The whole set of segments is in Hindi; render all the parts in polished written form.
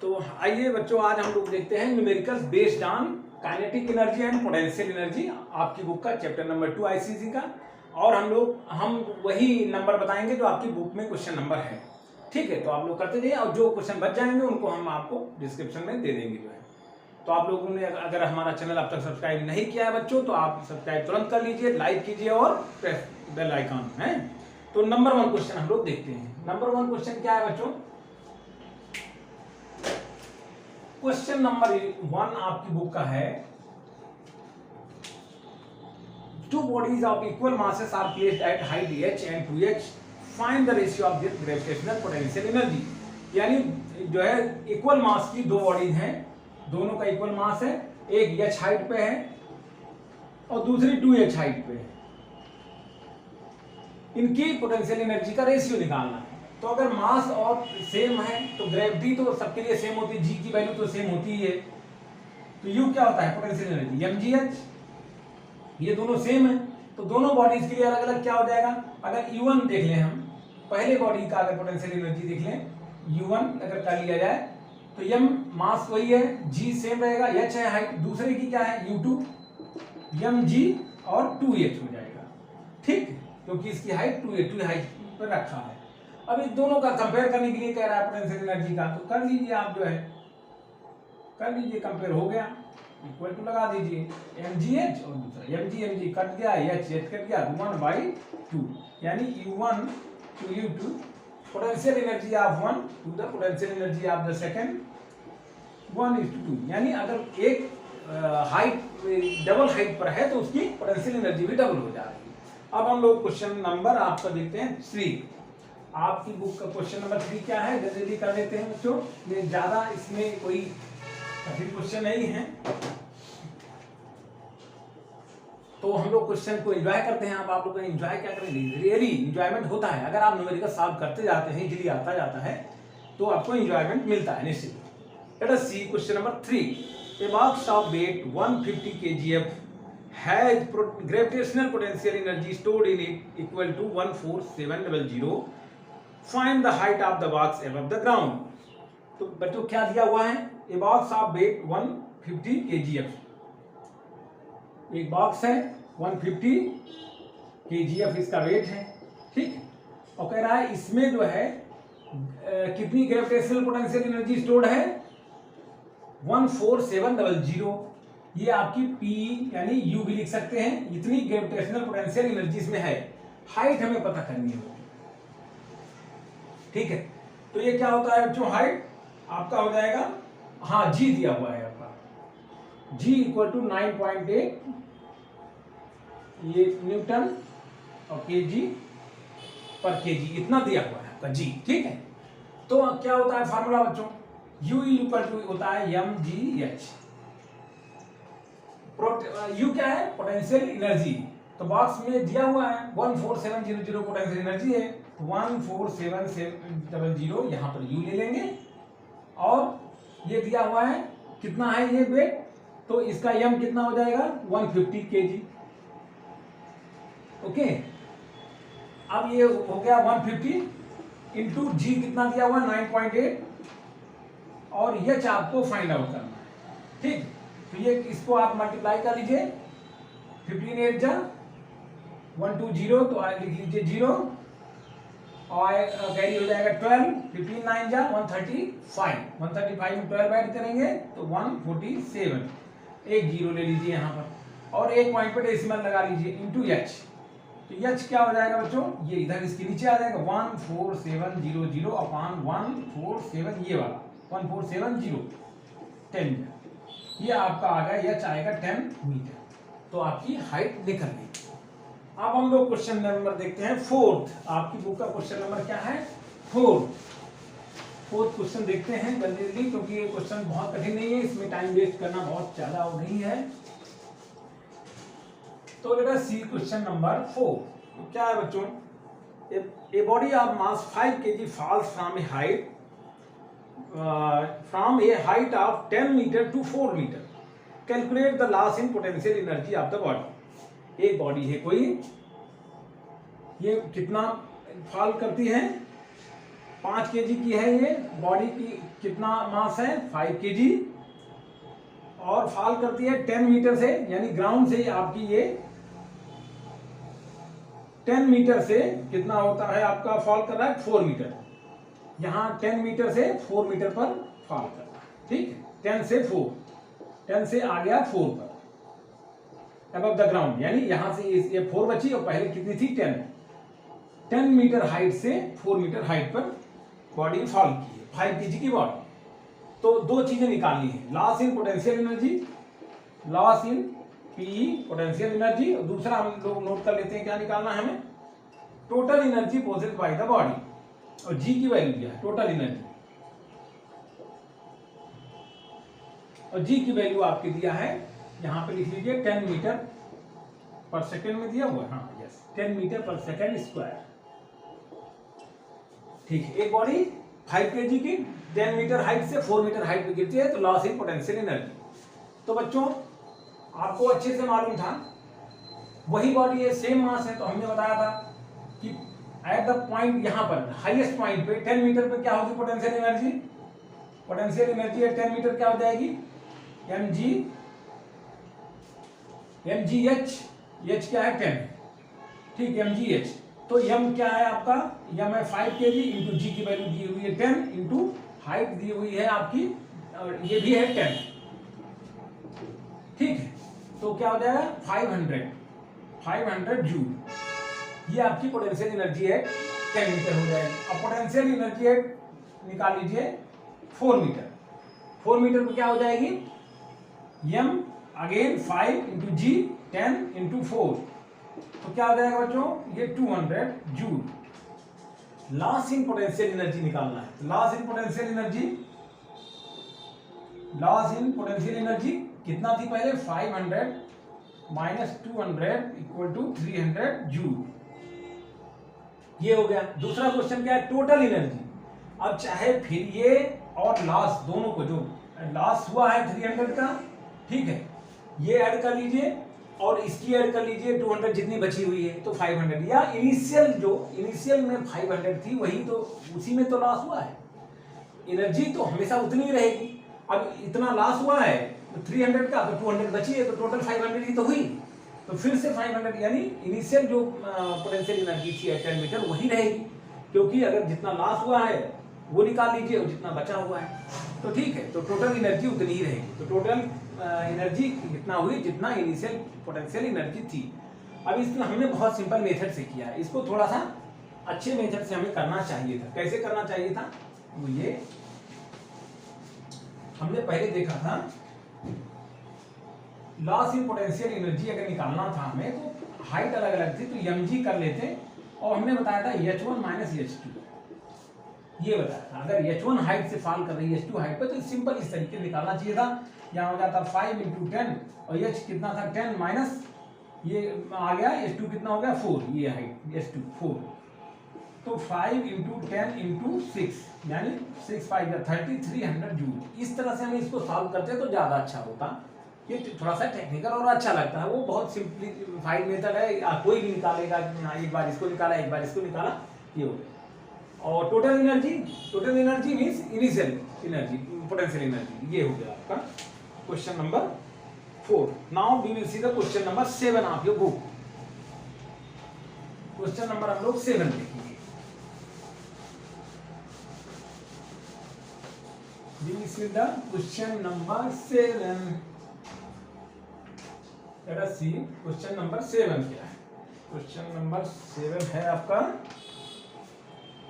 तो आइए बच्चों, आज हम लोग देखते हैं numericals based on kinetic energy and potential energy, आपकी बुक का चैप्टर नंबर 2 आईसीसी का। और हम वही नंबर बताएंगे जो आपकी बुक में क्वेश्चन नंबर है। ठीक है, तो आप लोग करते जाइए और जो क्वेश्चन बच जाएंगे उनको हम आपको डिस्क्रिप्शन में दे देंगे जो है। तो आप लोगों ने अगर हमारा चैनल अब तक सब्सक्राइब नहीं किया है बच्चों, तो आप सब्सक्राइब तुरंत कर लीजिए, लाइक कीजिए और प्रेस बेल आइकन है। तो नंबर 1 क्वेश्चन हम लोग देखते हैं। नंबर 1 क्वेश्चन क्या है बच्चों? क्वेश्चन नंबर 1 आपकी बुक का है, two bodies of equal masses are placed at height h and 2h, find the ratio of their gravitational potential energy। यानी जो है इक्वल मास की दो बॉडीज हैं, दोनों का इक्वल मास है, एक h हाइट पे है और दूसरी 2h हाइट पे है। इनकी पोटेंशियल एनर्जी का रेशियो निकालना है। तो अगर मास और सेम है तो ग्रेविटी तो सबके लिए सेम होती है, जी की वैल्यू तो सेम होती ही है। तो यू क्या होता है? Potential energy mgh। ये दोनों सेम है तो दोनों बॉडीज के लिए अलग अलग क्या हो जाएगा? अगर U1 देख लें, हम पहले बॉडी का अगर पोटेंशियल एनर्जी देख लें, U1 अगर कर लिया जाए तो m मास वही है, g सेम रहेगा, h है हाइट, दूसरे की क्या है U2, mg और 2h हो जाएगा। ठीक, क्योंकि इसकी हाइट 2 हाइट पर रखा है। अब इस दोनों का कंपेयर करने के लिए कह रहा है पोटेंशियल एनर्जी का, तो कर लीजिए आप जो है, कर लीजिए, कंपेयर हो गया, इक्वल टू लगा दीजिए mgh और दूसरा mg कट गया, h कट गया, 1/2 यानी U1 to U2 potential energy of 1 to the potential energy of the second 1:2। यानी अगर एक हाइट डबल हाइट पर है तो उसकी पोटेंशियल एनर्जी भी डबल हो जा रही है। अब हम लोग क्वेश्चन नंबर आपका देखते हैं 3। आपकी बुक का क्वेश्चन नंबर 3 क्या है, जल्दी कर लेते हैं बच्चों, ये ज्यादा इसमें कोई कठिन क्वेश्चन नहीं है। तो हम लोग क्वेश्चन को एंजॉय करते हैं। अब आप लोग एंजॉय क्या करेंगे? रियली एंजॉयमेंट होता है अगर आप न्यूमेरिकल सॉल्व करते जाते हैं, इजीली आता जाता है तो आपको एंजॉयमेंट मिलता है निश्चित। Let us see question number 3। A box of weight 150 kgf has gravitational potential energy stored in it equal to 14700। find the height of the box above the ground। तो बच्चों क्या दिया हुआ है? A box of weight 150 kgf, एक बॉक्स है 150 kgf इसका वेट है। ठीक, और कह रहा है इसमें जो है कितनी ग्रेविटेशनल पोटेंशियल एनर्जी स्टोर्ड है? 14700। ये आपकी P यानी U भी लिख सकते हैं, इतनी ग्रेविटेशनल पोटेंशियल एनर्जी इसमें है। हाइट हमें पता करनी होगी। ठीक है, तो ये क्या होता है बच्चों? हाइट आपका हो जाएगा, हाँ G दिया हुआ है आपका, G इक्वल टू 9.8 ये न्यूटन और kg पर kg इतना दिया हुआ है आपका G। ठीक है, तो क्या होता है फार्मूला बच्चों? U इक्वल टू होता है mgh। U क्या है? Potential energy. तो बॉक्स में दिया हुआ है 14700 पोटेंशियल एनर्जी है, 14700 यहाँ पर U ले लेंगे और ये दिया हुआ है कितना है ये वेट, तो इसका m कितना हो जाएगा? 150 kg। ओके, अब ये हो गया 150 इंटू जी कितना दिया हुआ 9.8 और ये आपको फाइंड आउट करना है। ठीक, तो ये इसको आप मल्टीप्लाई कर लीजिए, 15 8 जा 120 तो लिख लीजिए 0 और कैरी हो जाएगा 12, 15 9 जा 135 में 12 ऐड करेंगे तो 147, एक जीरो ले लीजिए यहाँ पर और एक पॉइंट पर डेसिमल लगा लीजिए इंटू h। तो h क्या हो जाएगा बच्चों? ये इधर इसके नीचे आ जाएगा 14700 अपॉन 147 ये वाला 14700 10, ये आपका आ गया, h आएगा 10 मीटर। तो आपकी हाइट निकल गई। अब हम लोग क्वेश्चन नंबर देखते हैं 4। आपकी बुक का क्वेश्चन नंबर क्या है? 4th क्वेश्चन देखते हैं जल्दी, क्योंकि ये क्वेश्चन बहुत कठिन नहीं है, इसमें टाइम वेस्ट करना बहुत ज्यादा नहीं है। तो late us see question number 4। क्या है बच्चों? A body of mass 5 kg falls from a height of 10 meter to 4 meter। Calculate the loss in potential energy of the body. एक बॉडी है कोई, ये कितना फॉल करती है? 5 kg की है ये बॉडी की, कितना मास है 5 kg, और फॉल करती है 10 मीटर से, यानी ग्राउंड से आपकी ये 10 मीटर से कितना होता है आपका, फॉल कर रहा है 4 मीटर, यहाँ 10 मीटर से 4 मीटर पर फॉल कर रहा है, ठीक है, 10 से 4, 10 से आ गया 4 पर अबव द ग्राउंड, यानी यहां से ये 4 बची और पहले कितनी थी 10 मीटर हाइट से 4 मीटर हाइट पर बॉडी फॉल की है, 5 kg की बॉडी। तो दो चीजें निकालनी है, loss in potential energy, loss in P potential energy, और दूसरा हम लोग नोट कर लेते हैं क्या निकालना है हमें, total energy possessed by the body, और जी की वैल्यू क्या है टोटल एनर्जी, और जी की वैल्यू आपके दिया है यहां पे लिख लीजिए 10 मीटर पर सेकेंड में दिया हुआ है, हाँ yes 10 metre per second square, ठीक है। एक बॉडी 5 kg की 10 मीटर हाइट से 4 मीटर हाइट पे गिरती है, तो लॉस इन पोटेंशियल एनर्जी। तो बच्चों आपको अच्छे से मालूम था, वही बॉडी है सेम मास है, तो हमने बताया था कि एट द पॉइंट यहां पर हाईएस्ट पॉइंट पे 10 मीटर पे क्या होगी potential energy, potential energy at 10 metre क्या हो जाएगी mgh, h क्या है 10, ठीक mgh, तो m क्या है आपका, m है 5 kg इंटू जी की वैल्यू दी हुई है 10 इंटू हाइट दी हुई है आपकी, और ये भी है 10, ठीक है, तो क्या हो जाएगा 500 जूल, ये आपकी पोटेंशियल एनर्जी है 10 मीटर हो जाएगी। अब पोटेंशियल एनर्जी है निकाल लीजिए 4 मीटर, 4 मीटर पे क्या हो जाएगी m अगेन 5 इंटू जी 10 इंटू 4, तो क्या हो जाएगा बच्चों ये 200 joule. Loss in potential energy निकालना है, लॉस इन पोटेंशियल एनर्जी कितना थी पहले 500 माइनस 200 इक्वल टू 300 जूल, ये हो गया। दूसरा क्वेश्चन क्या है टोटल एनर्जी, अब चाहे फिर ये और लॉस दोनों को, जो लॉस हुआ है 300 का, ठीक है, ये ऐड कर लीजिए और इसकी ऐड कर लीजिए 200 जितनी बची हुई है, तो 500, या इनिशियल में 500 थी वही, तो उसी में तो लॉस हुआ है, एनर्जी तो हमेशा उतनी ही रहेगी। अब इतना लॉस हुआ है तो 300 का, तो 200 बची है, तो टोटल 500 ही तो हुई, तो फिर से 500, यानी इनिशियल जो पोटेंशियल एनर्जी थी 10 मीटर वही रहेगी, क्योंकि अगर जितना लॉस हुआ है वो निकाल लीजिए और जितना बचा हुआ है, तो ठीक है, तो टोटल एनर्जी उतनी ही रहेगी, तो टोटल एनर्जी कितना हुई जितना इनिशियल पोटेंशियल एनर्जी थी। अब इसमें हमने बहुत सिंपल मेथड से किया है, इसको थोड़ा सा अच्छे मेथड से हमें करना चाहिए था। कैसे करना चाहिए था, वो ये हमने पहले देखा था, लॉस इन पोटेंशियल एनर्जी अगर निकालना था हमें, तो हाइट अलग अलग थी, तो mg कर लेते, और हमने बताया था h1 माइनस h2, ये बताया था अगर h1 हाइट से फॉल कर रही है h2 हाइट पे, तो सिंपल इस तरीके निकालना चाहिए था, यहाँ हो जाता 5 इंटू 10, और h कितना था 10 माइनस ये आ गया h2 कितना हो गया 4, ये हाइट h2 4, तो 5 इंटू 10 इंटू 6, यानी 6 5 30 300 जूल। इस तरह से हम इसको सॉल्व करते तो ज्यादा अच्छा होता, ये थोड़ा सा टेक्निकल और अच्छा लगता है, वो बहुत सिंप्लीफाइड मेथड है, कोई भी निकालेगा, एक बार इसको निकाला एक बार इसको निकाला, ये हो गया। और total energy means initial energy potential energy, ये हो गया आपका question number 4। Now we will see the question number 7 of your book. Question number हम लोग 7 देखेंगे। We will see the question number 7। Let us see question number 7 क्या है। क्वेश्चन नंबर 7 है आपका,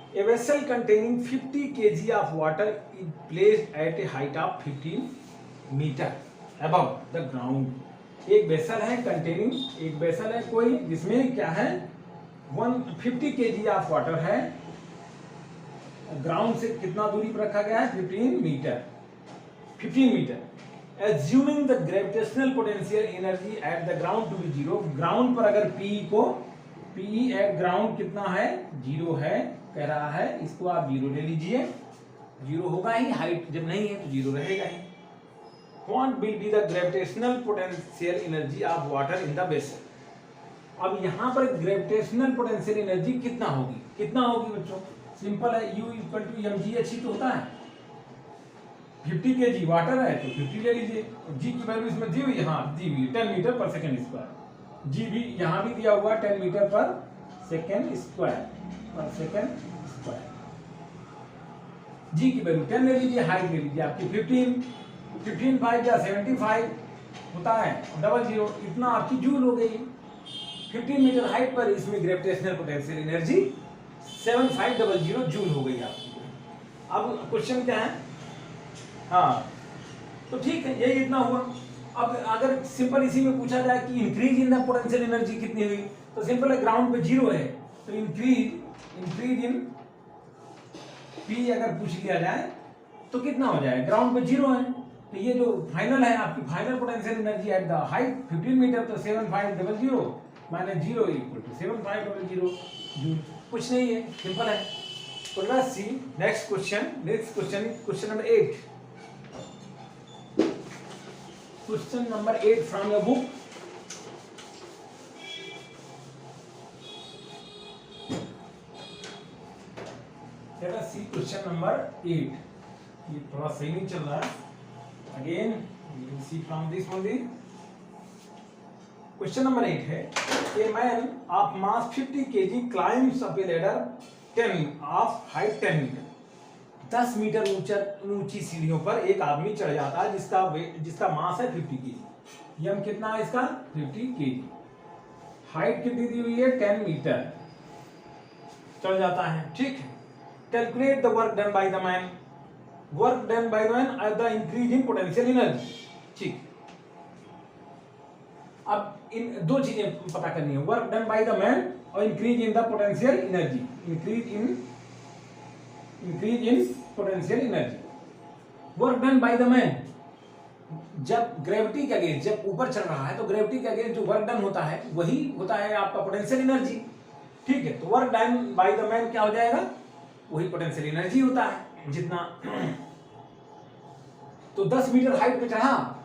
A vessel containing 50 kg of water is placed at a height of 15 meter above the ground। एक वेसल है कंटेनिंग, एक वेसल है कोई जिसमें क्या है 150 kg ऑफ वाटर है, ग्राउंड से कितना दूरी पर रखा गया है 15 metre. Assuming the gravitational potential energy at the ground to be 0, ground पर अगर P at ground कितना है 0 है कह रहा है, इसको आप 0 ले लीजिए, 0 होगा ही, हाइट जब नहीं है तो 0 रहेगा ही। What will be the gravitational potential energy of water in the vessel। अब यहाँ पर ग्रेविटेशनल पोटेंशियल एनर्जी कितना होगी बच्चों, सिंपल है, U इक्वल टू mgh ही तो होता है। 50 kg वाटर है तो 50 ले लीजिए, जी की वैल्यू इसमें दी हुई है, हाँ दी हुई है 10 मीटर पर सेकेंड स्क्वायर। जी भी यहाँ भी दिया हुआ 10 मीटर पर सेकेंड स्क्वायर। जी की वैल्यू 10 ले लीजिए, हाइट ले लीजिए आपकी 15 5 या 75 होता है, डबल जीरो, इतना आपकी जूल हो गई। 15 मीटर हाइट पर इसमें ग्रेविटेशनल पोटेंशियल एनर्जी 7500 जूल हो गई आपकी। अब क्वेश्चन क्या है, हाँ तो ठीक है, यही इतना हुआ। अब अगर सिंपल इसी में पूछा जाए कि increase in the potential energy कितनी हुई, तो सिंपल है, ग्राउंड पे 0 है तो इंक्रीज इन पी अगर पूछ लिया जाए तो कितना हो जाए, ग्राउंड पे 0 है तो ये जो फाइनल है आपकी final potential energy at the height 15 metre तो 7500 माइनस 0 इक्वल टू 7500 जूल। कुछ नहीं है, सिंपल है। तो let's see next question number 8। Question number 8 from your book. Let us see question number 8. ये थोड़ा सही नहीं चल रहा है। Again, we will see from this only. Question number 8 है, a man of mass 50 kg climbs up a ladder 10 of height 10 metre. 10 metre ऊंची सीढ़ियों पर एक आदमी चढ़ जाता है जिसका मास है 50 kg। यम कितना है इसका, 50 kg। हाइट कितनी दी हुई है, 10 मीटर। चढ़ जाता है, ठीक है। Calculate the work done by the man. Work done by the man at the increase in potential energy. ठीक। अब इन दो चीजें पता करनी है, work done by the man और increase in the potential energy. Increase in potential energy. Work done by the man, जब ग्रेविटी के अगेंस्ट जब ऊपर चल रहा है तो ग्रेविटी के अगेंस्ट जो वर्क डन होता है वही होता है आपका पोटेंशियल एनर्जी, ठीक है। तो work done by the man क्या हो जाएगा, वही पोटेंशियल एनर्जी होता है जितना। तो 10 मीटर हाइट पे चढ़ा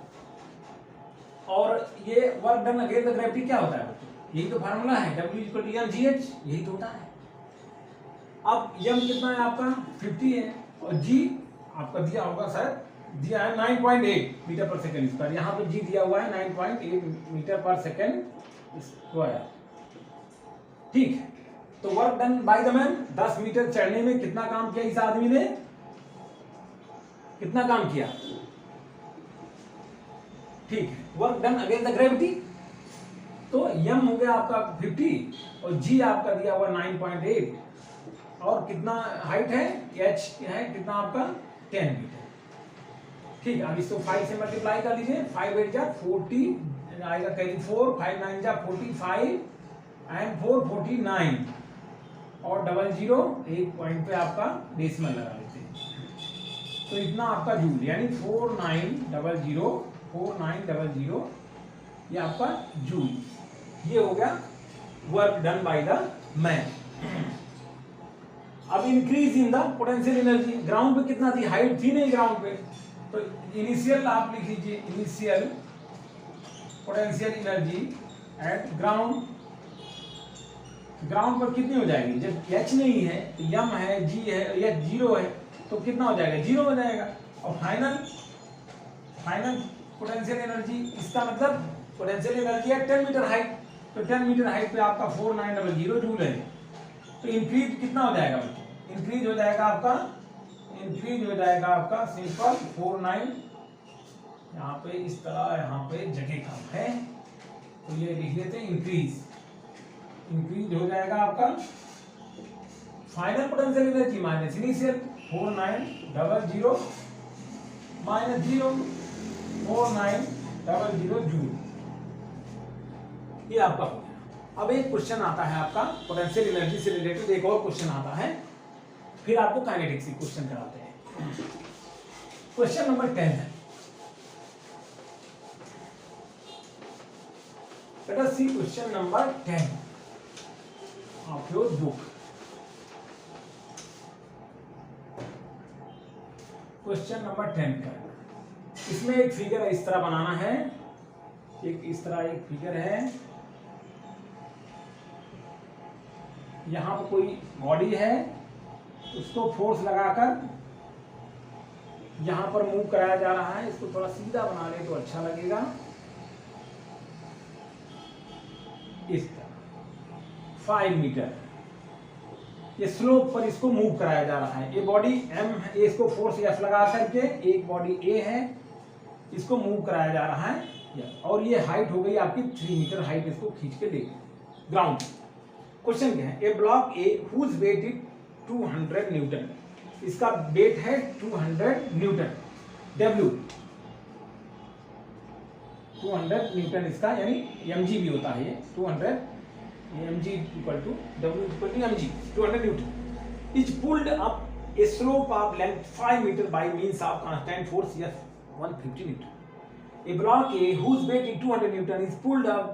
और ये work done against the gravity क्या होता है, यही तो फार्मूला है, W इक्वल टू mgh, यही तो होता है। अब m कितना है आपका 50 है और g आपका दिया होगा शायद, दिया है 9.8 मीटर पर सेकेंड स्क्वायर। यहाँ पे g दिया हुआ है 9.8 मीटर पर सेकेंड स्क्वायर, ठीक है। तो work done by the man, 10 metre चढ़ने में कितना काम किया इस आदमी ने, कितना काम किया, ठीक है। Work done against the gravity, तो m हो गया आपका 50 और g आपका दिया हुआ 9.8 और कितना हाइट है, h है कितना आपका 10 मीटर, ठीक है। अब इसको 5 से मल्टीप्लाई कर लीजिए, 5 8 जा 40 आएगा, कहीं 4 5 9 जा 45 एंड 4 49 और 00 एक पॉइंट पे आपका डेसिमल लगा लेते हैं, तो इतना आपका जूल, यानी 4900 ये आपका जूल। ये हो गया work done by the man. अब increase in the potential energy, ground पे कितना थी, हाइट थी नहीं ग्राउंड पे, तो इनिशियल आप लिख लीजिए, initial potential energy eight ground. Ground पर कितनी हो जाएगी, जब h नहीं है तो m है, g है, h 0 है तो कितना हो जाएगा, 0 हो जाएगा। और फाइनल पोटेंशियल एनर्जी, इसका मतलब पोटेंशियल एनर्जी है 10 मीटर हाइट, तो 10 मीटर हाइट पे आपका 4900 जूल है। तो इंक्रीज कितना हो जाएगा, इंक्रीज हो जाएगा आपका सिंपल 49, यहाँ पे इस तरह, यहाँ पे जगह कम है तो ये लिख लेते हैं इंक्रीज हो जाएगा आपका final potential energy minus initial 4900 minus 0 4900 joule, ये आपका हो गया। अब एक क्वेश्चन आता है आपका पोटेंशियल एनर्जी से रिलेटेड, एक और क्वेश्चन आता है, फिर आपको काइनेटिक्स की क्वेश्चन कराते हैं। क्वेश्चन नंबर 10 है, let us see question number 10 of your book. Question number 10 का, इसमें एक फिगर इस तरह बनाना है, इस तरह एक फिगर है, यहाँ पर कोई बॉडी है उसको फोर्स लगाकर यहां पर मूव कराया जा रहा है। इसको थोड़ा सीधा बना ले तो अच्छा लगेगा। इस तरह 5 मीटर ये स्लोप पर इसको मूव कराया जा रहा है। ये बॉडी एम है, इसको फोर्स एफ लगा करके, एक बॉडी ए है, इसको मूव कराया जा रहा है। और ये हाइट हो गई आपकी 3 मीटर हाइट, इसको खींच के ले ग्राउंड। क्वेश्चन क्या है, a block a whose weight is 200 newton, इसका वेट है 200 न्यूटन, डब्ल्यू 200 न्यूटन इसका, यानी mg भी होता है ये 200 mg equal to w equal to mg 200 newton is pulled up a slope of length 5 metre by means of constant force F 150 newton. A block A whose weight is 200 Newton is pulled up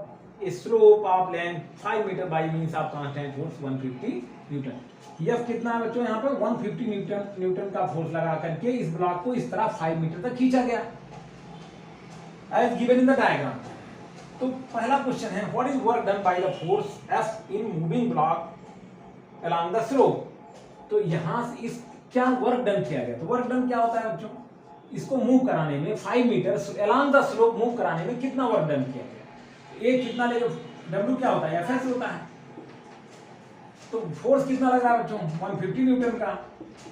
a slope of length 5 meter by means of constant force 150 Newton। F कितना है बच्चों, यहाँ पर 150 न्यूटन का फोर्स लगा करके इस ब्लॉक को इस तरह 5 मीटर तक खींचा गया as given in the diagram। तो पहला क्वेश्चन है what is work done by the force F in moving block along the slope। तो यहाँ से इस क्या वर्क डन किया गया, तो वर्क डन क्या होता है बच्चों, इसको मूव कराने में 5 metre along the slope move कराने में कितना वर्क डन किया गया। ए कितना लेगा, डब्ल्यू क्या होता है, एफएस होता है। तो फोर्स कितना लग रहा है बच्चों, 150 न्यूटन का,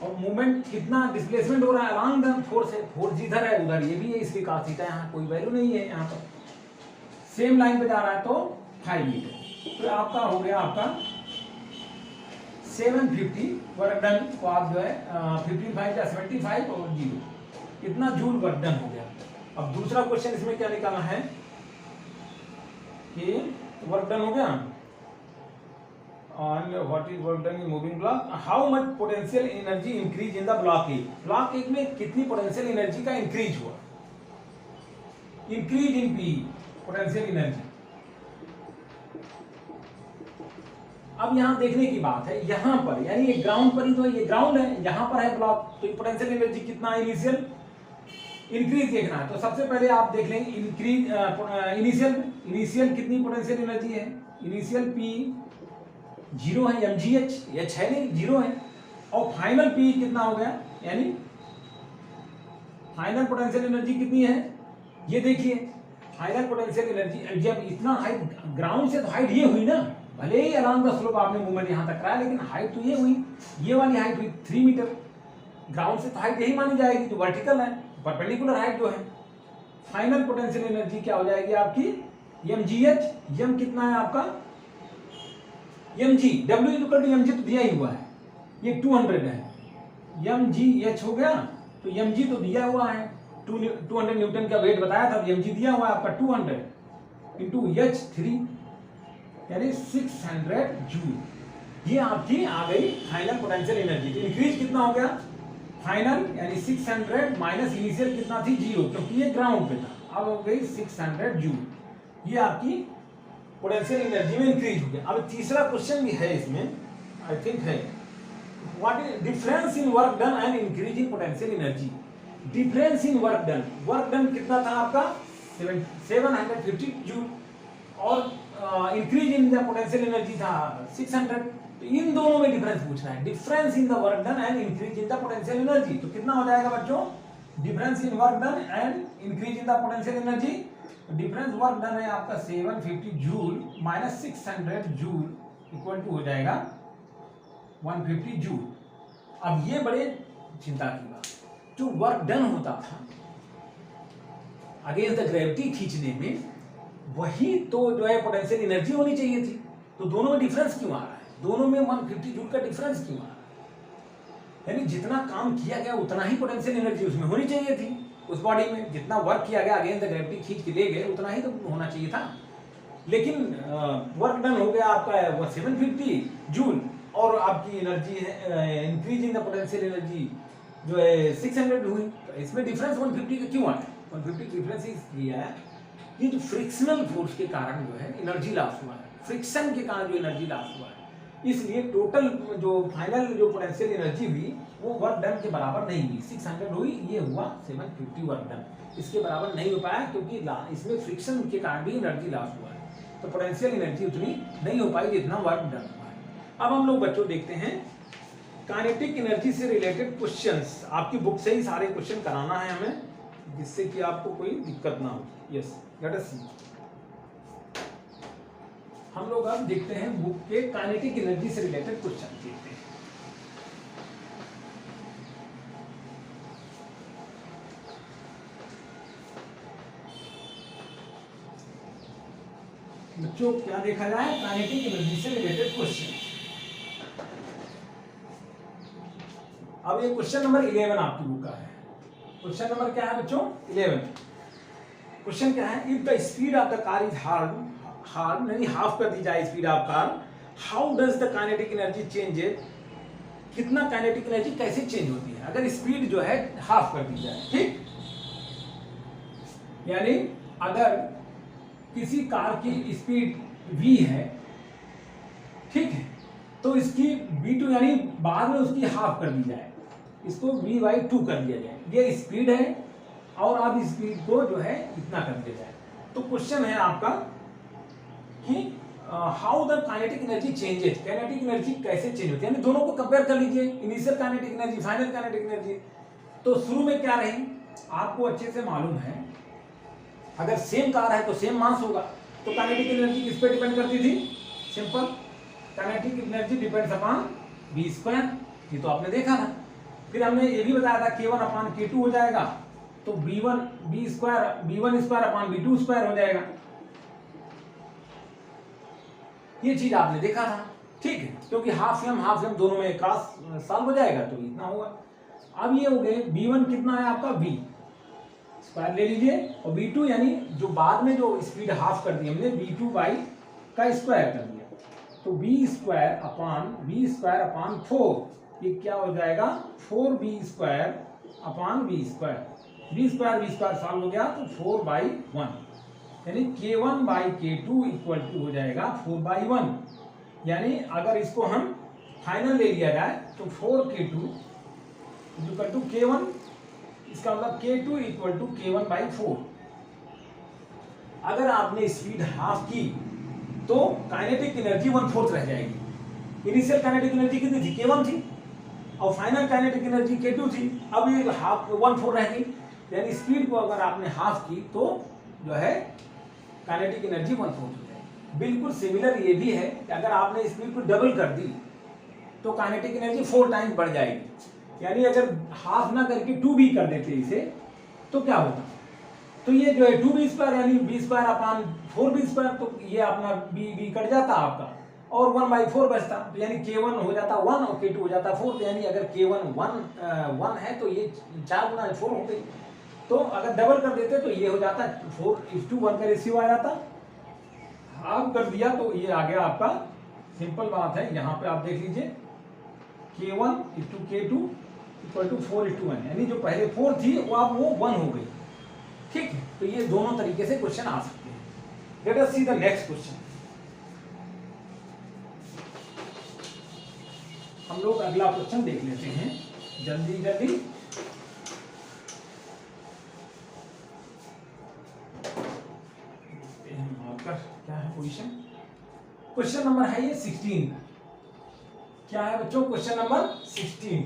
और मूवमेंट कितना डिस्प्लेसमेंट हो रहा है अलोंग द फोर्स है, फोर्स इधर है उधर ये भी है, इसकी cos थीटा यहाँ कोई वैल्यू नहीं है, यहाँ पर सेम लाइन पे जा रहा है तो 5 मीटर। तो आपका हो गया आपका 750 वर्क डन को आप जो है 55 या 75 और 0 इतना जूल वर्क डन हो गया। अब दूसरा क्वेश्चन इसमें क्या निकालना है कि वर्क डन हो गया on what is work done in moving block, how much potential energy increase in the block A, block A में कितनी पोटेंशियल एनर्जी का इंक्रीज हुआ, increase in P potential energy. अब यहां देखने की बात है, यहां पर यानी ये ग्राउंड पर ही तो है, ये ग्राउंड है, यहां पर है ब्लॉक, तो पोटेंशियल एनर्जी कितना है, इनिशियल इंक्रीज देखना है। तो सबसे पहले आप देख लेंगे इंक्रीज इनिशियल कितनी पोटेंशियल एनर्जी है, इनिशियल पी 0 है, mgh एच है नहीं 0 है, और फाइनल पी कितना हो गया, यानी फाइनल पोटेंशियल एनर्जी कितनी है, ये देखिए फाइनल पोटेंशियल एनर्जी जब इतना हाइट ग्राउंड से तो हाइट ये हुई ना, भले ही अलोंग द स्लोप आपने मूवमेंट यहां तक कराया, लेकिन हाइट तो ये हुई, ये वाली हाइट हुई 3 मीटर, ग्राउंड से तो हाइट यही मानी जाएगी, तो वर्टिकल है, परपेंडिकुलर हाइट जो है। फाइनल पोटेंशियल एनर्जी क्या हो जाएगी आपकी, mgh, m कितना है आपका mg, w equal to mg तो दिया ही हुआ है, ये 200 है, mgh हो गया, तो mg तो दिया हुआ है 200 न्यूटन का वेट बताया था, mg दिया हुआ है आपका 200 इंटू h3 यानी 600 जूल, ये आपकी आ गई फाइनल पोटेंशियल एनर्जी। तो इंक्रीज कितना हो गया, फाइनल यानी 600 माइनस इनिशियल कितना थी 0, क्योंकि ये ग्राउंड पे था, अब हो गई 600 जूल, ये आपकी पोटेंशियल एनर्जी में इंक्रीज हो गया। अब तीसरा क्वेश्चन भी है इसमें, आई थिंक है, what is difference in work done and increase in potential energy. Difference in work done कितना था आपका 750 जूल, और increase in the potential energy था 600। तो इन दोनों में डिफरेंस पूछ रहा है, difference in the work done and increase in the potential energy. तो कितना हो जाएगा बच्चों, difference in work done and increase in the potential energy, difference work done है आपका 750 joule minus 600 joule equal to हो जाएगा 150 जूल। अब ये बड़े चिंता की बात, जो वर्क डन होता था अगेंस्ट द ग्रेविटी खींचने में, वही तो जो है पोटेंशियल एनर्जी होनी चाहिए थी, तो दोनों में डिफरेंस क्यों आ रहा है, दोनों में 150 जूल का डिफरेंस क्यों आ रहा है, यानी जितना काम किया गया उतना ही पोटेंशियल एनर्जी उसमें होनी चाहिए थी, उस बॉडी में जितना वर्क किया गया अगेंस्ट द ग्रेविटी खींच के ले गए उतना ही तो होना चाहिए था। लेकिन वर्क डन हो गया आपका 750 जूल, और आपकी एनर्जी है increase in the potential energy जो है 600 हुई, तो इसमें डिफरेंस 150 का क्यों आया, 150 डिफरेंस इसलिए आया, ये जो फ्रिक्शनल फोर्स के कारण जो है एनर्जी लॉस हुआ है, फ्रिक्शन के कारण जो एनर्जी लॉस हुआ है, इसलिए टोटल जो फाइनल जो पोटेंशियल एनर्जी हुई वो वर्क डन के बराबर नहीं हुई, 600 हुई, ये हुआ 750 वर्क डन, इसके बराबर नहीं हो पाया क्योंकि इसमें फ्रिक्शन के कारण भी एनर्जी लॉस हुआ है, तो पोटेंशियल एनर्जी उतनी नहीं हो पाई जितना वर्क डन हुआ है। अब हम लोग बच्चों देखते हैं काइनेटिक एनर्जी से रिलेटेड क्वेश्चंस, आपकी बुक से ही सारे क्वेश्चन कराना है हमें, जिससे कि आपको कोई दिक्कत ना हो। यस, लेट अस सी। हम लोग अब देखते हैं बुक के काइनेटिक एनर्जी से रिलेटेड क्वेश्चन देखते हैं। बच्चों क्या देखा जाए, काइनेटिक एनर्जी से रिलेटेड क्वेश्चन। अब ये क्वेश्चन नंबर 11 आपकी बुक का है। क्वेश्चन नंबर क्या है बच्चों? 11। क्वेश्चन क्या है? If the speed of the car is hard यानी हाफ कर दी जाए speed of car, how does the kinetic energy changes? कितना काइनेटिक एनर्जी कैसे चेंज होती है अगर स्पीड जो है हाफ कर दी जाए। ठीक, यानी अगर किसी कार की स्पीड v है, ठीक है, तो इसकी v2 यानी बाद में उसकी हाफ कर दी जाए, इसको v/2 कर दिया जाए। ये स्पीड है और अब स्पीड को जो है इतना कर दिया जाए। तो क्वेश्चन है आपका कि how the kinetic energy changes, kinetic energy कैसे चेंज होती है, यानी दोनों को कंपेयर कर लीजिए, initial kinetic energy, final kinetic energy. तो शुरू में क्या रही आपको अच्छे से मालूम है, अगर सेम कार है तो सेम मास होगा, तो काइनेटिक एनर्जी किस पे डिपेंड करती थी? Simple, kinetic energy depends upon v², ये तो आपने देखा था। फिर हमने ये भी बताया था k1/k2 हो जाएगा, तो v1/v2² हो जाएगा। ये चीज आपने देखा था, ठीक है, क्योंकि हाफ एम दोनों में क्रॉस सॉल्व हो जाएगा तो इतना होगा। अब ये हो गए v1 कितना है आपका, v² ले लीजिए, और v2 यानी जो बाद में जो स्पीड हाफ कर दी हमने, v2/2 कर दिया, तो v²/4, ये क्या हो जाएगा 4v²/v², v² सॉल्व हो गया तो 4/1, यानी k1/k2 इक्वल टू हो जाएगा 4/1। यानी अगर इसको हम फाइनल ले लिया जाए तो 4k2 इक्वल टू k1, इसका मतलब k2 इक्वल टू k1/4। अगर आपने स्पीड हाफ की तो काइनेटिक एनर्जी 1/4 रह जाएगी। इनिशियल काइनेटिक एनर्जी कितनी थी? k1 थी, और फाइनल काइनेटिक एनर्जी k2 थी। अब ये हाफ 1/4 रह गई, यानी स्पीड को अगर आपने हाफ की तो जो है काइनेटिक एनर्जी 1/4 हो जाएगी। बिल्कुल सिमिलर ये भी है कि अगर आपने स्पीड को डबल कर दी तो काइनेटिक एनर्जी 4 टाइम्स बढ़ जाएगी। यानी अगर हाफ ना करके 2b कर देते इसे तो क्या होगा, तो ये जो है 2b² यानी v²/4b², तो ये अपना b कट जाता आपका और 1/4 बचता, तो यानी k1 हो जाता 1 और k2 हो जाता 4। तो यानी अगर k1 1 है तो ये 4 गुना 4 हो गई। तो अगर डबल कर देते तो ये हो जाता 4:1 का रेशियो आ जाता। हाफ कर दिया तो ये आ गया आपका, सिंपल बात है। यहाँ पे आप देख लीजिए k1:k2 इक्वल टू 4:1, यानी जो पहले 4 थी वो अब वो 1 हो गई। ठीक है, तो ये दोनों तरीके से क्वेश्चन आ सकते हैं। Late us see the next question. हम लोग अगला क्वेश्चन देख लेते हैं जल्दी जल्दी। क्या है पोजीशन? क्वेश्चन नंबर है ये 16। क्या है बच्चों? Question number 16।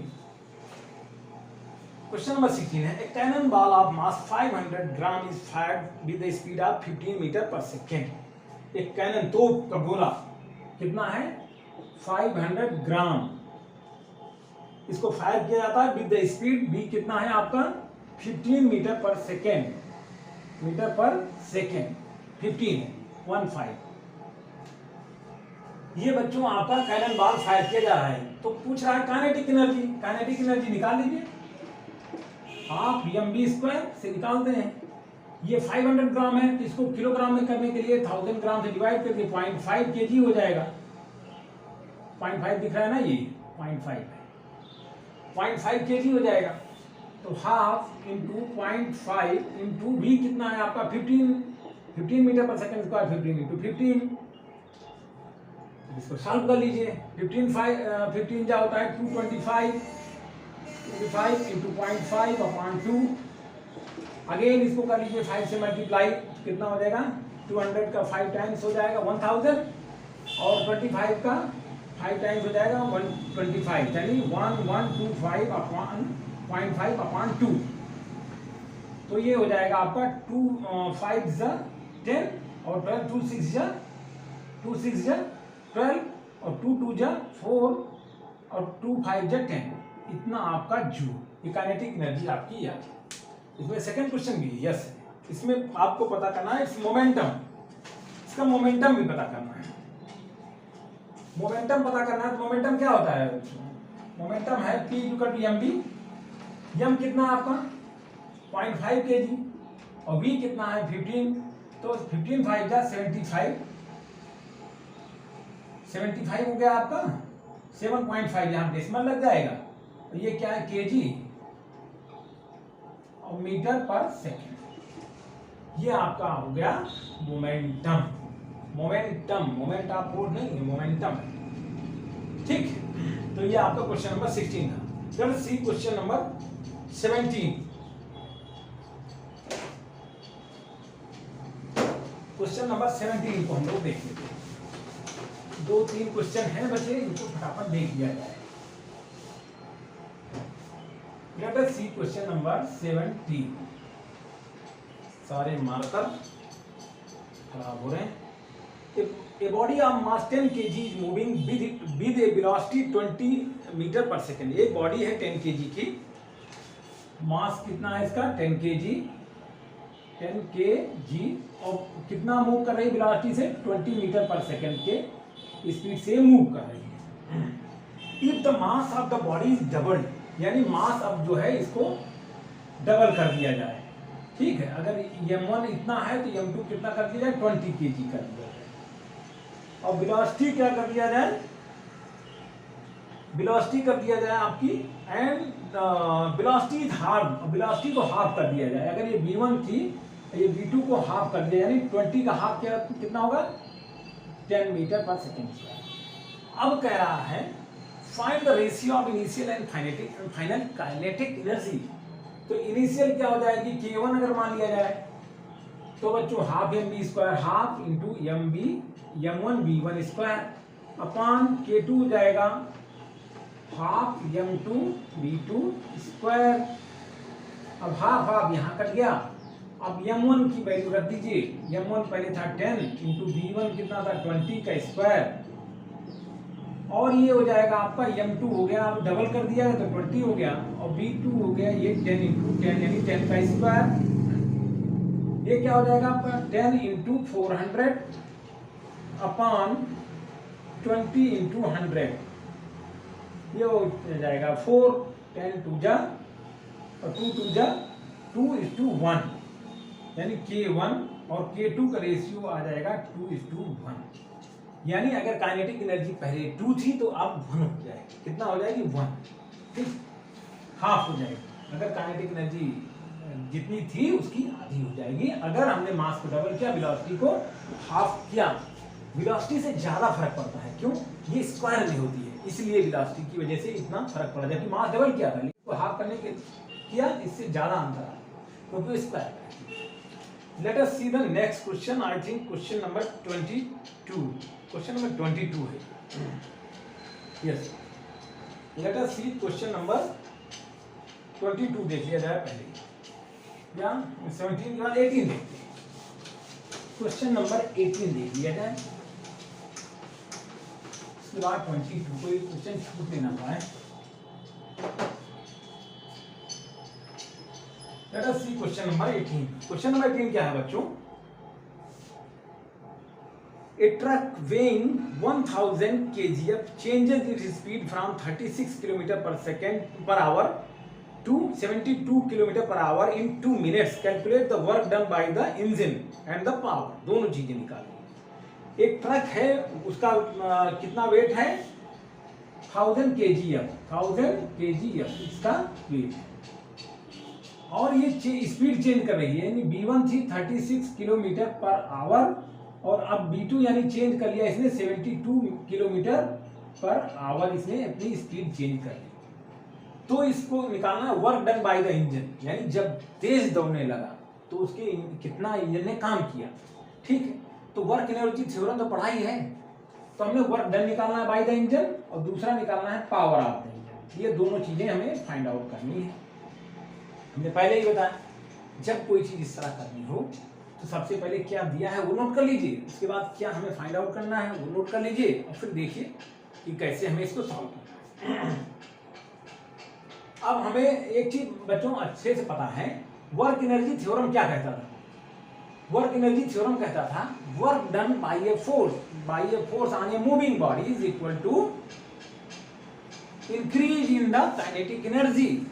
क्वेश्चन नंबर 16 है, a cannon ball of mass 500 gram is fired with the speed of 15 metre per second. एक कैनन तोप का गोला कितना है? 500 ग्राम। इसको फायर किया जाता है विद द स्पीड v कितना है आपका? 15 मीटर पर सेकेंड, 15 ये बच्चों आपका कैनन बॉल फायर किया जा रहा है। तो पूछ रहा है काइनेटिक एनर्जी, काइनेटिक एनर्जी निकाल लीजिए। आप mv² से निकालते हैं। ये 500 ग्राम है तो इसको किलोग्राम में करने के लिए 1000 ग्राम से डिवाइड करके 0.5 kg हो जाएगा। 0.5 दिख रहा है ना, ये 0.5 kg हो जाएगा। तो हाफ इंटू 0.5 इंटू v कितना है आपका? 15 मीटर पर सेकंड स्क्वायर, 15 इंटू 15। इसको सॉल्व कर लीजिए। 15 क्या होता है? 225 इंटू 0.5/2। अगेन इसको कर लीजिए 5 से मल्टीप्लाई, कितना हो जाएगा? 200 का 5 टाइम्स हो जाएगा 1000, और 25 का 5 टाइम्स हो जाएगा 125, यानी 1125 अपॉन 0.5 अपॉन 2। तो ये हो जाएगा आपका 2 5 जा 10 और 12 2 6 जा 12 और 2 2 जा 4 और 2 5 जा 10। इतना आपका जूल ये काइनेटिक एनर्जी आपकी है। इसमें सेकंड क्वेश्चन भी है, यस। इसमें आपको पता करना है इस मोमेंटम, इसका मोमेंटम भी पता करना है। मोमेंटम पता करना है तो मोमेंटम क्या होता है? मोमेंटम है P = mv। m कितना है आपका 0.5 kg और v कितना है 15। तो 15 5 जा 75 हो गया आपका 7.5, यहाँ डेसिमल लग जाएगा। तो ये क्या है kg और मीटर पर सेकेंड। ये आपका हो गया मोमेंटम। मोमेंट आप बोर्ड नहीं है, मोमेंटम। ठीक, तो ये आपका क्वेश्चन नंबर 16 था। चलो सी क्वेश्चन नंबर 17। क्वेश्चन नंबर 17 को हम लोग देख लेते हैं। 2-3 क्वेश्चन हैं बचे, इनको फटाफट देख लिया जाए। Late us see question number 17। सारे मार्कर खराब हो रहे हैं। A body of mass 10 kg is moving with a velocity 20 metre per second. एक बॉडी है 10 kg की, मास कितना है इसका 10 kg और कितना मूव कर रही है वेलोसिटी से 20 मीटर पर सेकेंड के स्पीड से मूव कर रही है। If the mass of the body is doubled, यानी मास अब जो है इसको डबल कर दिया जाए। ठीक है, अगर m1 इतना है तो m2 कितना कर दिया जाए 20 kg कर दिया जाए। और वेलोसिटी क्या कर दिया जाए, वेलोसिटी कर दिया जाए आपकी एंड वेलोसिटी हाफ, वेलोसिटी को हाफ कर दिया जाए। अगर ये v1 थी ये v2 को हाफ कर दिया, यानी 20 का हाफ क्या कितना होगा 10 मीटर पर सेकेंड। अब कह रहा है find the ratio of initial and final kinetic energy. तो इनिशियल क्या हो जाएगी k1 अगर मान लिया जाए तो बच्चों half mv², half into m1 v1² upon k2 हो जाएगा हाफ m2 v2²। अब हाफ यहाँ कट गया। अब m1 की वैल्यू रख दीजिए, m1 पहले था 10 इंटू v1 कितना था 20 का स्क्वायर, और ये हो जाएगा आपका m2 हो गया, अब डबल कर दिया है तो 20 हो गया, और v2 हो गया ये 10 इंटू 10 यानी 10 का स्क्वायर। ये क्या हो जाएगा आपका 10 इंटू 400 अपॉन 20 इंटू 100। ये हो जाएगा 4, 10 2 जा और 2 2 जा 2:1, यानी k1 और k2 का रेशियो आ जाएगा 2:1। यानी अगर काइनेटिक एनर्जी पहले 2 थी तो अब 1 हो जाएगी। कितना हो जाएगी 1, ठीक, हाफ हो जाएगी। अगर काइनेटिक एनर्जी जितनी थी उसकी आधी हो जाएगी अगर हमने मास को डबल किया, वेलोसिटी को हाफ किया। वेलोसिटी से ज्यादा फर्क पड़ता है, क्यों? ये स्क्वायर में होती है, इसलिए वेलोसिटी की वजह से इतना फर्क पड़ा। जबकि मास डबल किया था तो हाफ करने के किया, इससे ज्यादा अंतर आया क्योंकि square. Late us see the next question. I think question number 22, question number 22 है। Yes, late us see question number 22 देख लिया जाए पहले, या 17 के बाद 18 देखते हैं। क्वेश्चन नंबर 18 देख लिया जाए, उसके बाद 22 कोई क्वेश्चन छूट नहीं ना पाए। Late us see question number 18। Question number 18 क्या है बच्चों? A truck weighing 1000 kg changes its speed from 36 km/h to 72 km/h in 2 minutes. Calculate the work done by the engine and the power. दोनों चीजें निकालिए। एक ट्रक है, उसका कितना वेट है 1000 kg इसका वेट है, और ये स्पीड चेंज कर रही है। यानी b1 थी 36 km/h और अब b2 यानी चेंज कर लिया इसने 72 km/h, इसने अपनी स्पीड चेंज कर ली। तो इसको निकालना है work done by the engine, यानी जब तेज दौड़ने लगा तो उसके कितना इंजन ने काम किया। ठीक है, तो वर्क एनर्जी थ्योरम तो पढ़ा ही है, तो हमने वर्क डन निकालना है बाय द इंजन और दूसरा निकालना है पावर ऑफ द इंजन। ये दोनों चीजें हमें फाइंड आउट करनी है। हमने पहले ही बताया जब कोई चीज इस तरह करनी हो तो सबसे पहले क्या दिया है वो नोट कर लीजिए, उसके बाद क्या हमें फाइंड आउट करना है वो नोट कर लीजिए और फिर देखिए कि कैसे हमें इसको सॉल्व करना है। अब हमें एक चीज बच्चों अच्छे से पता है, वर्क एनर्जी थ्योरम क्या कहता था? वर्क एनर्जी थ्योरम कहता था work done by a force on a moving body is equal to increase in the kinetic energy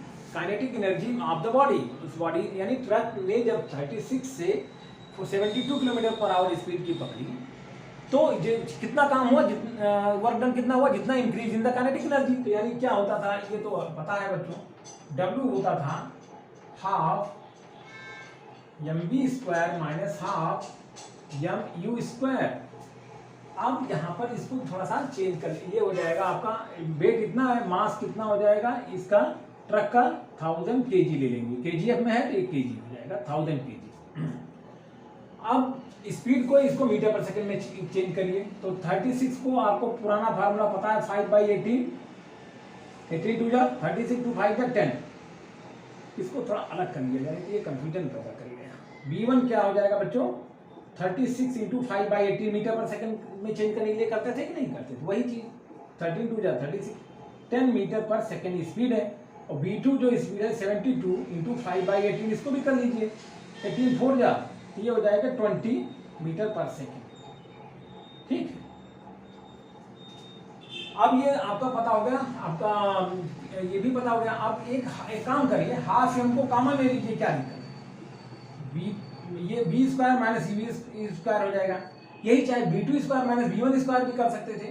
of the body. उस बॉडी यानी ट्रक ने जब 36 से 72 किलोमीटर पर आवर स्पीड की पकड़ी तो कितना काम हुआ, वर्क डन कितना हुआ, जितना increase in the kinetic energy. तो यानी क्या होता था ये तो पता है बच्चों, W होता था half mv² minus half mu²। अब यहाँ पर इसको थोड़ा सा चेंज कर, ये हो जाएगा आपका वेट इतना है, मास कितना हो जाएगा इसका ट्रक का 1000 kg ले लेंगे, kgf में है तो 1 kg हो जाएगा 1000 kg। अब स्पीड को इसको मीटर पर सेकंड में चेंज करिए तो 36 को आपको पुराना फार्मूला पता है 5/18, 18 2 जा 36 2 5 जा 10। इसको थोड़ा अलग कर लिया जाए, ये कंफ्यूजन पैदा करिएगा। v1 क्या हो जाएगा बच्चों 36 इंटू 5/18 मीटर पर सेकंड में चेंज करने के लिए करते थे कि नहीं करते थे? वही चीज 13 2 जा 36 10 मीटर पर सेकंड स्पीड है और v2 जो स्पीड है 72 इंटू 5/18 इसको भी कर लीजिए 18 4 जा ये हो जाएगा 20 मीटर पर सेकंड। ठीक है, अब ये आपका पता हो गया, आपका ये भी पता हो गया। अब एक काम करिए, हाफ एम को कॉमन ले लीजिए, क्या दिक्कत है? ये v² माइनस u² हो जाएगा। यही चाहे v2² माइनस v1² भी कर सकते थे,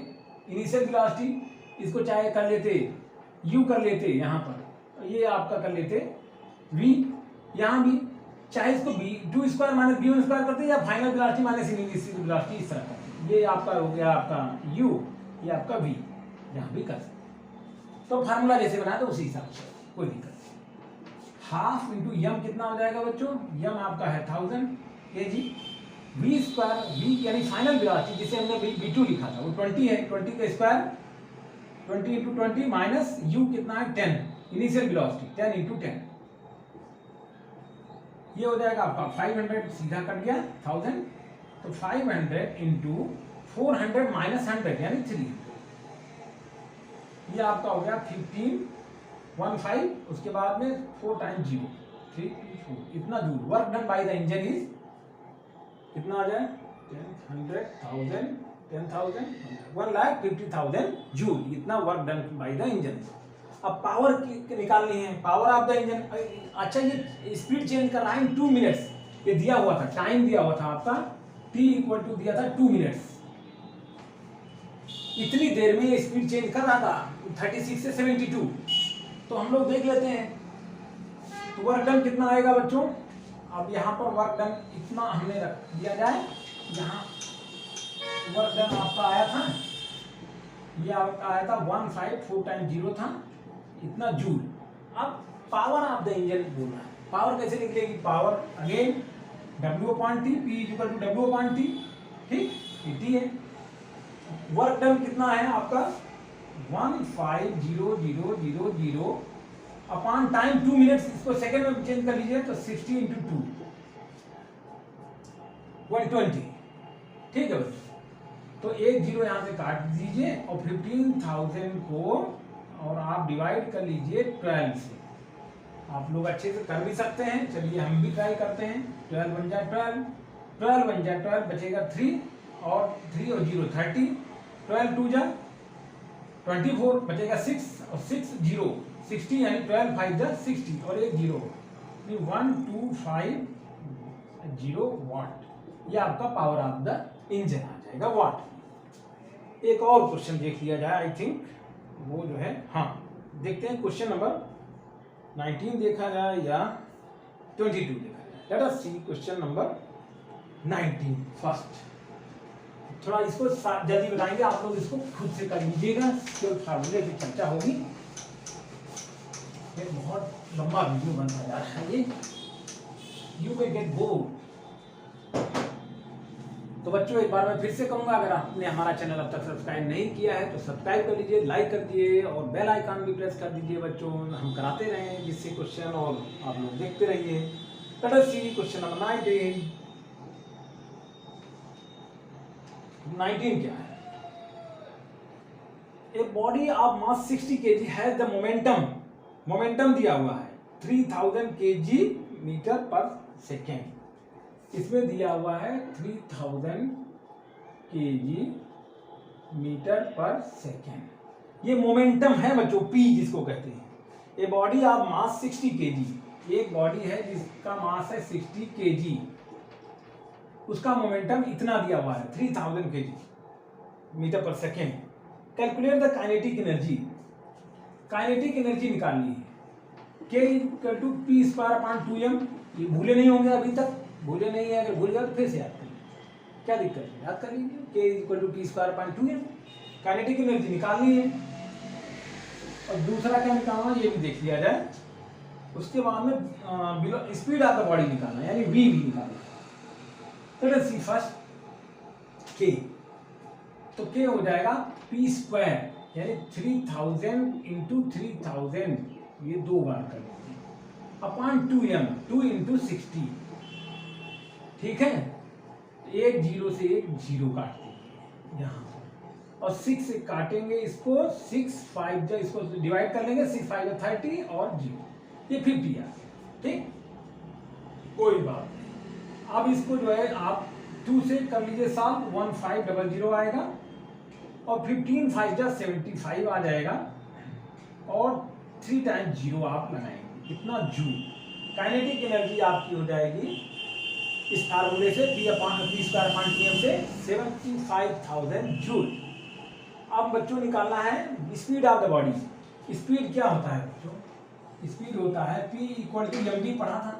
इनिशियल वेलोसिटी इसको चाहे कर लेते u कर लेते, यहाँ पर ये आपका कर लेते v, यहाँ भी चाहे इसको v2² माइनस v1² करते या final velocity minus initial velocity इस तरह करते। ये आपका हो गया आपका u, ये आपका v, यहाँ भी कर सकते। तो फार्मूला जैसे बनाया तो उसी हिसाब से कोई दिक्कत नहीं। हाफ इंटू यम कितना हो जाएगा बच्चों, यम आपका है 1000 kg, v² यानी फाइनल वेलोसिटी जिसे हमने v2 लिखा था वो 20 है, 20 का स्क्वायर 20 इंटू 20 माइनस u कितना है 10 इनिशियल वेलोसिटी 10 इंटू 10, ये हो जाएगा आपका 500 सीधा कट गया 1000, तो 500 इंटू 400 माइनस 100 यानी 300, ये आपका हो गया 1515। उसके बाद में 4 टाइम्स 0 324 इतना joule work done by the engine is कितना आ जाए 100,000 10,000 1,50,000 जूल, इतना work done by the engine. अब पावर निकालनी है, पावर ऑफ द इंजन। अच्छा ये स्पीड चेंज कर रहा है इन 2 मिनट्स, ये दिया हुआ था, टाइम दिया हुआ था आपका t इक्वल टू दिया था 2 मिनट्स, इतनी देर में ये स्पीड चेंज कर रहा था 36 से 72। तो हम लोग देख लेते हैं तो वर्क डन कितना आएगा बच्चों। अब यहाँ पर वर्क डन इतना हमने रख दिया जाए, यहाँ वर्क डन आपका आया था, ये आपका आया था 154 टाइम्स 0 था इतना जूल। अब पावर ऑफ द इंजन बोलना है, पावर कैसे निकलेगी, power again W/T, P equal to W/T, ठीक T है। वर्क डन कितना है आपका 150,000 अपॉन टाइम 2 मिनट्स, इसको सेकंड में चेंज कर लीजिए तो 60 इंटू 2 120, ठीक है बच्चों। तो एक जीरो यहाँ से काट दीजिए और 15,000 को और आप डिवाइड कर लीजिए 12 से। आप लोग अच्छे से कर भी सकते हैं, चलिए हम भी ट्राई करते हैं। 12 बन जाए 12, 12 बन जाए 12, बचेगा 3 और 3 और 0 30, 12 2 जा 24, बचेगा 6 और 6 0 60 यानी 12 5 जा 60 और एक 0 1250 वाट, ये आपका पावर ऑफ द इंजन आ जाएगा वाट। एक और क्वेश्चन देख लिया जाए, आई थिंक वो जो है, हाँ देखते हैं क्वेश्चन नंबर 19 देखा जाए या 22 देखा जाए। Late us see question number 19 first. थोड़ा इसको जल्दी बताएंगे, आप लोग इसको खुद से कर लीजिएगा, जो फार्मूले की चर्चा होगी। ये बहुत लंबा वीडियो बनता जा रहा है ये, यू विल गेट बोर्ड। तो बच्चों एक बार मैं फिर से कहूँगा, अगर आपने हमारा चैनल अब तक सब्सक्राइब नहीं किया है तो सब्सक्राइब कर लीजिए, लाइक कर दिए और बेल आइकन भी प्रेस कर दीजिए बच्चों। हम कराते रहें जिससे क्वेश्चन और आप लोग देखते रहिए। Late us see question number 19 क्या है? A body of mass 60 kg has the momentum दिया हुआ है 3000 kg मीटर पर सेकेंड। इसमें दिया हुआ है 3000 kg मीटर पर सेकेंड। ये मोमेंटम है बच्चों, P जिसको कहते हैं। A body of mass 60 kg, एक बॉडी है जिसका मास है 60 kg, उसका मोमेंटम इतना दिया हुआ है 3000 kg metre per second. Calculate the kinetic energy. Kinetic energy निकालनी है। K equal to P square upon 2m। ये भूले नहीं होंगे, अभी तक भूले नहीं है, अगर भूल गए तो फिर से याद कर लीजिए, क्या दिक्कत है, याद कर लीजिए। K equal to P square upon 2m kinetic energy निकालनी है। और दूसरा क्या निकालना है ये भी देख लिया जाए। उसके बाद में स्पीड ऑफ द बॉडी निकालना है, यानी V भी निकालना है। लेट्स सी फर्स्ट K, तो K हो जाएगा P स्क्वायर यानी 3000 इंटू 3000, ये दो बार कर लेंगे, अपॉन 2m, 2 इंटू 60। ठीक है, एक जीरो से एक जीरो काट देंगे यहाँ पर, और 6 से काटेंगे इसको, 6 5 जा, इसको डिवाइड कर लेंगे, 6 5 30 और 0, ये 50 आ गया। ठीक, कोई बात नहीं। अब इसको जो है आप 2 से कर लीजिए सॉल्व, 1500 आएगा, और 15 5 जा 75 आ जाएगा, और 3 टाइम्स 0 आप लगाएंगे, कितना जूल। काइनेटिक एनर्जी आपकी हो जाएगी इस फार्मूले से P स्क्वायर अपॉन 2m से 75,000 जूल। अब बच्चों निकालना है speed of the body. Speed क्या होता है बच्चों? स्पीड होता है P इक्वल टू mv, पढ़ा था,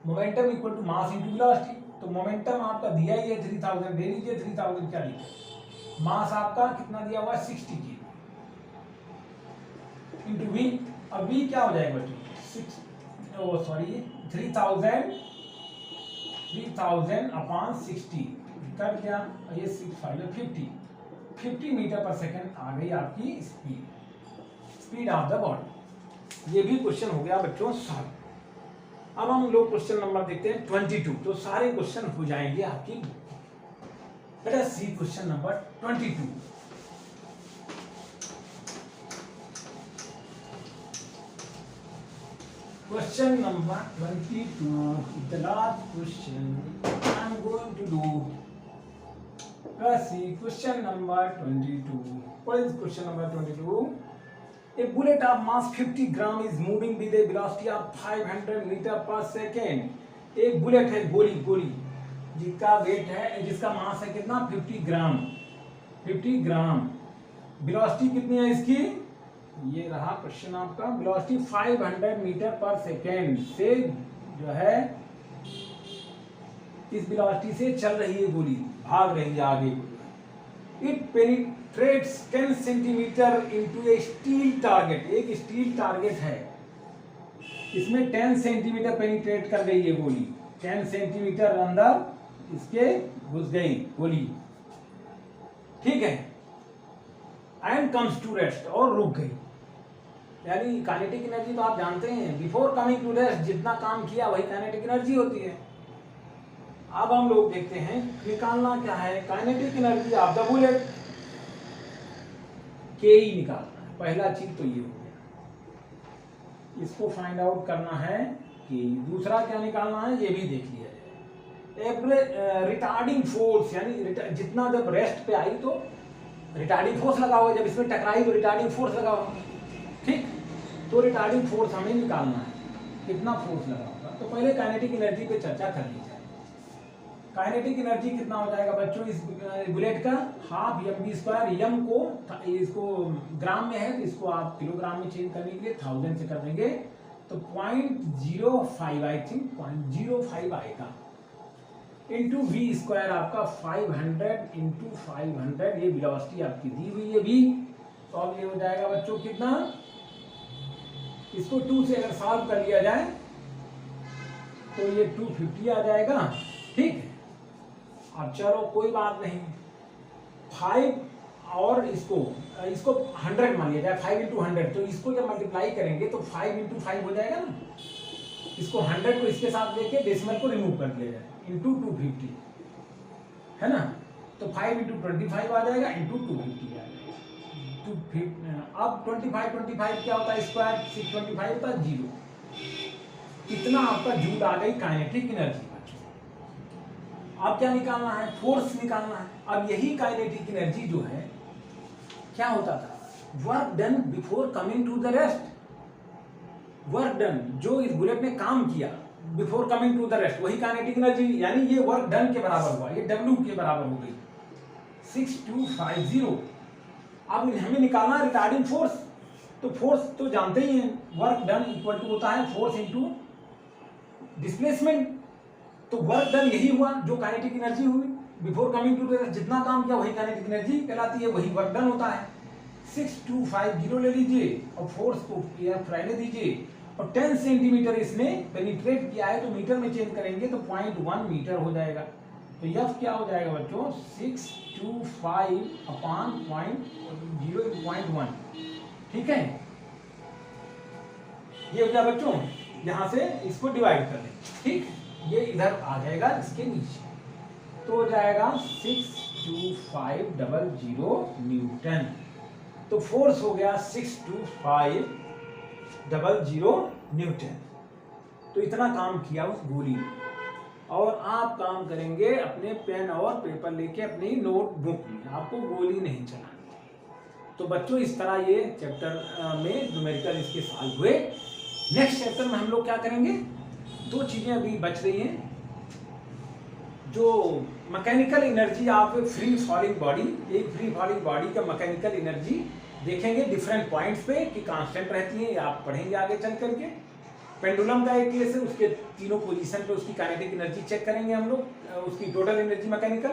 momentum equal to mass into velocity. तो मोमेंटम आपका दिया ही है 3000, दे लीजिए 3000 क्या लिखा, मास आपका कितना दिया हुआ है 60 kg इंटू V। अब V क्या हो जाएगा बच्चों, सॉरी 3000 अपॉन 60 कट गया, ये 6 5 50 मीटर पर सेकेंड आ गई आपकी स्पीड ऑफ द बॉडी। ये भी क्वेश्चन हो गया बच्चों सॉल्व। अब हम लोग क्वेश्चन नंबर देखते हैं 22, तो सारे क्वेश्चन हो जाएंगे आपकी। Let us see question number 22. Question number 22, the last question I am going to do. Let us see question number 22. What is question number 22? A bullet of mass 50 gram is moving with a velocity of 500 meter per second। एक बुलेट है, गोली जिसका वेट है, जिसका मास है कितना 50 ग्राम। वेलोसिटी कितनी है इसकी, ये रहा क्वेश्चन आपका। वेलोसिटी 500 मीटर पर सेकेंड से जो है इस वेलोसिटी से चल रही है गोली, भाग रही है आगे। It penetrates 10 centimetre into A steel target. एक स्टील टारगेट है, इसमें 10 सेंटीमीटर पेनिट्रेट कर गई है गोली, 10 सेंटीमीटर अंदर इसके घुस गई गोली। ठीक है, एंड कम्स टू रेस्ट, और रुक गई। यानी काइनेटिक एनर्जी तो आप जानते हैं, बिफोर कमिंग टू रेस्ट जितना काम किया वही काइनेटिक एनर्जी होती है। अब हम लोग देखते हैं निकालना क्या है, kinetic energy of the bullet. के ही निकालना है, पहला चीज तो ये हो गया, इसको फाइंड आउट करना है। कि दूसरा क्या निकालना है ये भी देख लिया जाए। रिटार्डिंग फोर्स, यानी जितना जब रेस्ट पे आई तो रिटार्डिंग फोर्स लगा हुआ, जब इसमें टकराई तो रिटार्डिंग फोर्स लगा हुआ। ठीक, तो रिटार्डिंग फोर्स हमें निकालना है, कितना फोर्स लगा होगा। तो पहले काइनेटिक एनर्जी पे चर्चा कर ली जाए। काइनेटिक एनर्जी कितना हो जाएगा बच्चों इस बुलेट का, हाफ mv स्क्वायर। m को इसको ग्राम में है तो इसको आप किलोग्राम में चेंज करने के लिए 1000 से कर देंगे, तो 0.05 आई थिंक 0.05 आएगा, इंटू v स्क्वायर आपका 500 इंटू 500, ये वेलोसिटी आपकी दी हुई है v। तो अब ये हो जाएगा बच्चों कितना, इसको 2 से अगर सॉल्व कर लिया जाए तो ये 250 आ जाएगा। ठीक है, अब चलो कोई बात नहीं, 5 और इसको 100 मान लिया जाए, 5 इंटू 100, तो इसको जब मल्टीप्लाई करेंगे तो 5 इंटू 5 हो जाएगा ना। इसको 100 को इसके साथ लेके डेसिमल को रिमूव कर दिया जाए, इंटू 250 है ना, तो 5 इंटू 25 आ जाएगा, इंटू 250 आ जाएगा। अब 25 क्या होता है स्क्वायर, 625 होता है 0। इतना आपका जूल आ गई काइनेटिक एनर्जी। अब क्या निकालना है, फोर्स निकालना है। अब यही काइनेटिक एनर्जी जो है क्या होता था, work done before coming to the rest. Work done जो इस बुलेट ने काम किया before coming to the rest, वही काइनेटिक एनर्जी, यानी ये वर्क डन के बराबर हुआ, ये W के बराबर हो गई 6250। अब हमें निकालना है रिटार्डिंग फोर्स। तो फोर्स तो जानते ही हैं, वर्क डन इक्वल टू होता है फोर्स इंटू डिस्प्लेसमेंट। तो वर्क डन यही हुआ जो काइनेटिक एनर्जी हुई before coming to the rest, जितना काम किया वही काइनेटिक एनर्जी कहलाती है, वही वर्क डन होता है। 6250 ले लीजिए और फोर्स को रहने दीजिए, और 10 सेंटीमीटर इसने पेनिट्रेट किया है, तो मीटर में चेंज करेंगे तो 0.1 मीटर हो जाएगा। तो यह क्या हो जाएगा बच्चों, 625 अपॉन 0.1, ठीक है। ये हो गया बच्चों, यहां से इसको डिवाइड कर लें, ठीक, ये इधर आ जाएगा इसके नीचे, तो हो जाएगा 62500 न्यूटन। तो फोर्स हो गया 62500 न्यूटन। तो इतना काम किया उस गोली ने। और आप काम करेंगे अपने पेन और पेपर लेके अपनी नोटबुक में, आपको गोली नहीं चलानी। तो बच्चों इस तरह ये चैप्टर में न्यूमेरिकल इसके सॉल्व हुए। नेक्स्ट चैप्टर में हम लोग क्या करेंगे, 2 चीजें अभी बच रही हैं। जो mechanical energy of free falling body, एक फ्री फॉलिंग बॉडी का मैकेनिकल एनर्जी देखेंगे डिफरेंट पॉइंट्स पे कि कांस्टेंट रहती है, आप पढ़ेंगे आगे चल करके। पेंडुलम का एक केस है, उसके तीनों पोजीशन पे उसकी काइनेटिक एनर्जी चेक करेंगे हम लोग, उसकी टोटल एनर्जी मैकेनिकल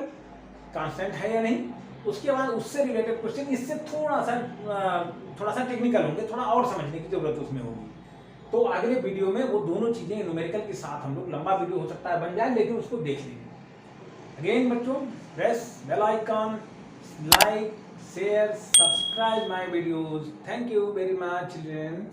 कांस्टेंट है या नहीं। उसके बाद उससे रिलेटेड क्वेश्चन, इससे थोड़ा सा टेक्निकल होंगे, थोड़ा और समझने की जरूरत उसमें होगी। तो अगले वीडियो में वो दोनों चीजें न्यूमेरिकल के साथ हम लोग, लंबा वीडियो हो सकता है बन जाए, लेकिन उसको देख लेंगे। अगेन बच्चों, press bell icon, like, share, subscribe my videos. Thank you very much, children.